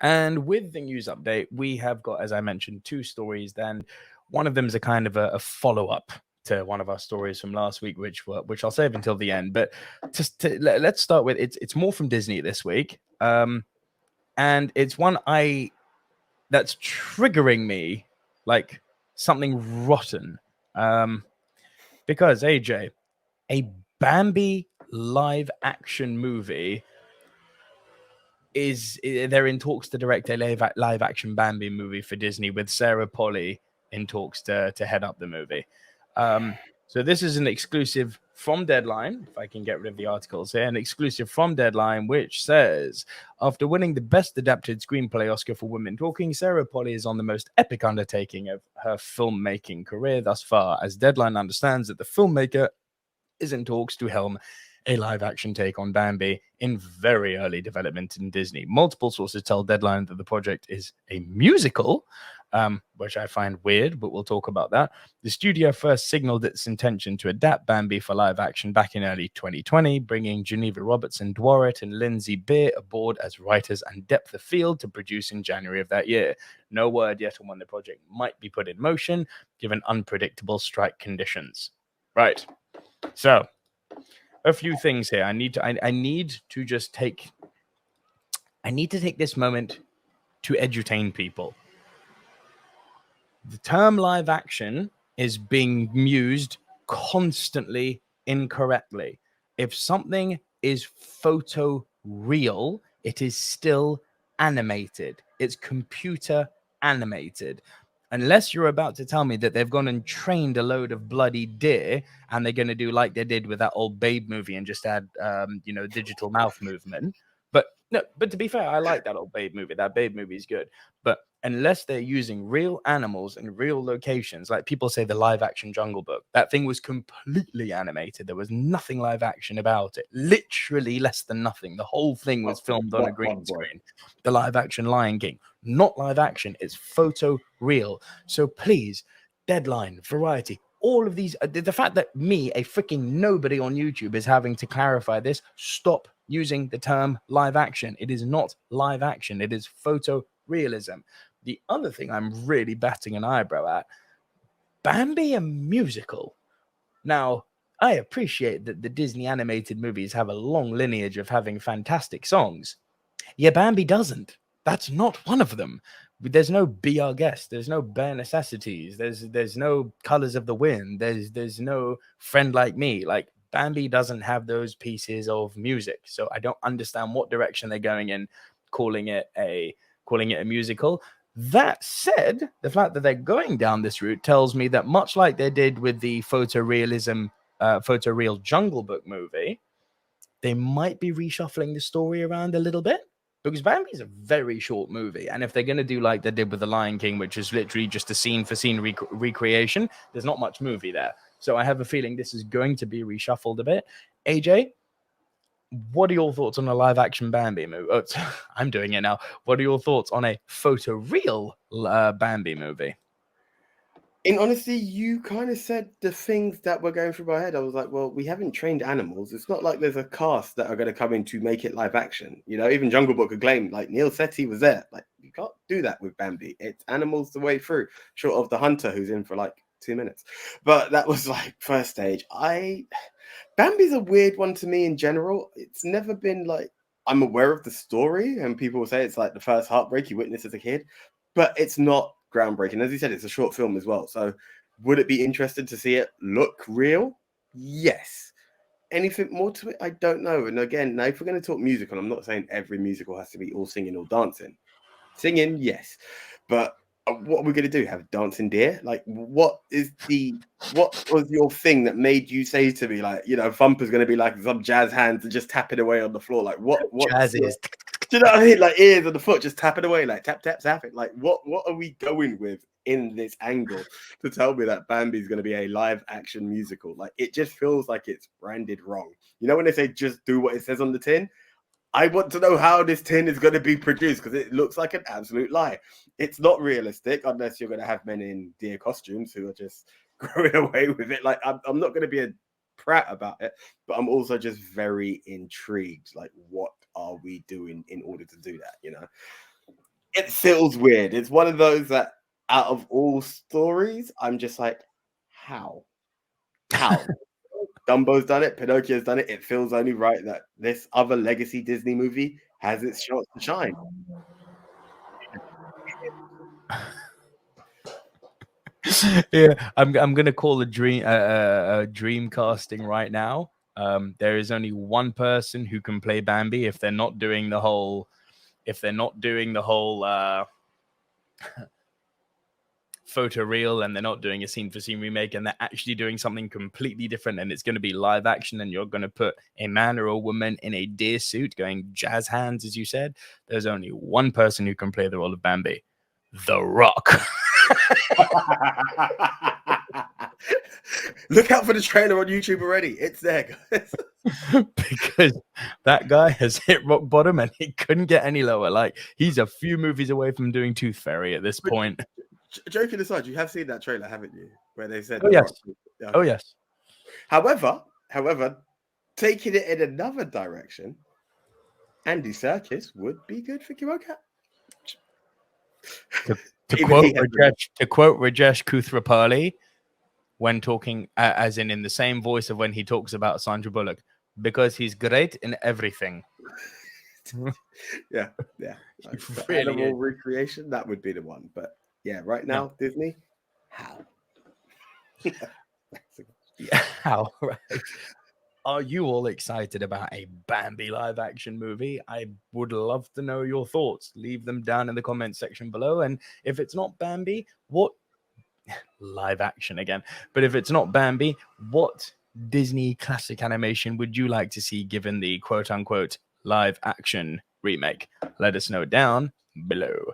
And with the news update, we have got, as I mentioned, two stories. Then one of them is a kind of a follow up to one of our stories from last week, which I'll save until the end. But let's start with it's more from Disney this week, and it's one that's triggering me like something rotten, because AJ, a Bambi live action movie they're in talks to direct a live action Bambi movie for Disney with Sarah Polley in talks to head up the movie. So this is an exclusive from Deadline, if I can get rid of the articles here, an exclusive from Deadline, which says, after winning the Best Adapted Screenplay Oscar for Women Talking, Sarah Polley is on the most epic undertaking of her filmmaking career thus far, as Deadline understands that the filmmaker is in talks to helm a live action take on Bambi in very early development in Disney. Multiple sources tell Deadline that the project is a musical, which I find weird, but we'll talk about that. The studio first signaled its intention to adapt Bambi for live action back in early 2020, bringing Geneva Robertson Dworet and Lindsay Beer aboard as writers and depth of field to produce in January of that year. No word yet on when the project might be put in motion, given unpredictable strike conditions. Right. So, a few things here. I need to just take this moment to edutain people. The term live action is being used constantly incorrectly. If something is photo real, it is still animated. It's computer animated. Unless you're about to tell me that they've gone and trained a load of bloody deer and they're going to do like they did with that old Babe movie and just add, digital mouth movement. But no, but to be fair, I like that old Babe movie. That Babe movie is good. But unless they're using real animals in real locations, like people say the live action Jungle Book, that thing was completely animated. There was nothing live action about it. Literally less than nothing. The whole thing was filmed on a green screen. The live action Lion King, not live action, it's photo real. So please, Deadline, Variety, all of these, the fact that me, a freaking nobody on YouTube, is having to clarify this, stop using the term live action. It is not live action, it is photo realism. The other thing I'm really batting an eyebrow at, Bambi a musical. Now, I appreciate that the Disney animated movies have a long lineage of having fantastic songs. Yeah, Bambi doesn't. That's not one of them. There's no Be Our Guest. There's no Bare Necessities. There's no Colors of the Wind. There's no Friend Like Me. Like, Bambi doesn't have those pieces of music. So I don't understand what direction they're going in, calling it a musical. That said, the fact that they're going down this route tells me that much like they did with the photoreal Jungle Book movie, they might be reshuffling the story around a little bit, because Bambi is a very short movie. And if they're going to do like they did with The Lion King, which is literally just a scene for scene recreation, there's not much movie there. So I have a feeling this is going to be reshuffled a bit. AJ, what are your thoughts on a live action Bambi movie? Oh, I'm doing it now. What are your thoughts on a photoreal Bambi movie? In honesty, you kind of said the things that were going through my head. I was like, well, we haven't trained animals. It's not like there's a cast that are going to come in to make it live action. You know, even Jungle Book acclaimed, like Neil Setti was there. Like, you can't do that with Bambi. It's animals the way through, short of the hunter who's in for like 2 minutes. But that was like first stage. Bambi's a weird one to me in general. It's never been like, I'm aware of the story, and people will say it's like the first heartbreak you witness as a kid, but it's not groundbreaking. As you said, it's a short film as well. So would it be interesting to see it look real? Yes. Anything more to it? I don't know. And again, now if we're going to talk musical, I'm not saying every musical has to be all singing or dancing. Singing, yes. But what are we going to do? Have dancing deer? Like, what was your thing that made you say to me, like, you know, Thumper's going to be like some jazz hands and just tapping away on the floor? Like, what's Jazz is. do you know what I mean? Like ears on the foot, just tapping away, like tap, tap, tap it. Like, what are we going with in this angle to tell me that Bambi's going to be a live action musical? Like, it just feels like it's branded wrong. You know, when they say just do what it says on the tin, I want to know how this tin is going to be produced, because it looks like an absolute lie. It's not realistic unless you're going to have men in deer costumes who are just growing away with it. Like, I'm not going to be a prat about it, but I'm also just very intrigued. Like, what are we doing in order to do that? You know? It feels weird. It's one of those that out of all stories, I'm just like, how? How? Dumbo's done it, Pinocchio's done it. It feels only right that this other legacy Disney movie has its chance to shine. Yeah, I'm gonna call a dream casting right now. There is only one person who can play Bambi if they're not doing the whole photo reel, and they're not doing a scene for scene remake, and they're actually doing something completely different, and it's going to be live action, and you're going to put a man or a woman in a deer suit going jazz hands, as you said. There's only one person who can play the role of Bambi: The Rock. Look out for the trailer on YouTube already. It's there, guys. Because that guy has hit rock bottom and he couldn't get any lower. Like, he's a few movies away from doing Tooth Fairy at this point. Joking aside, you have seen that trailer, haven't you? Where they said, "Oh yes, okay. Oh yes." However, taking it in another direction, Andy Serkis would be good for Kiroka. To quote Rajesh Kuthrapali, when talking, as in the same voice of when he talks about Sandra Bullock, because he's great in everything. yeah. Like, really animal recreation, that would be the one. But yeah, right now, Disney, how? Yeah, how? Right. Are you all excited about a Bambi live action movie? I would love to know your thoughts. Leave them down in the comments section below. And if it's not Bambi, what live action again? But if it's not Bambi, what Disney classic animation would you like to see given the quote unquote live action remake? Let us know down below.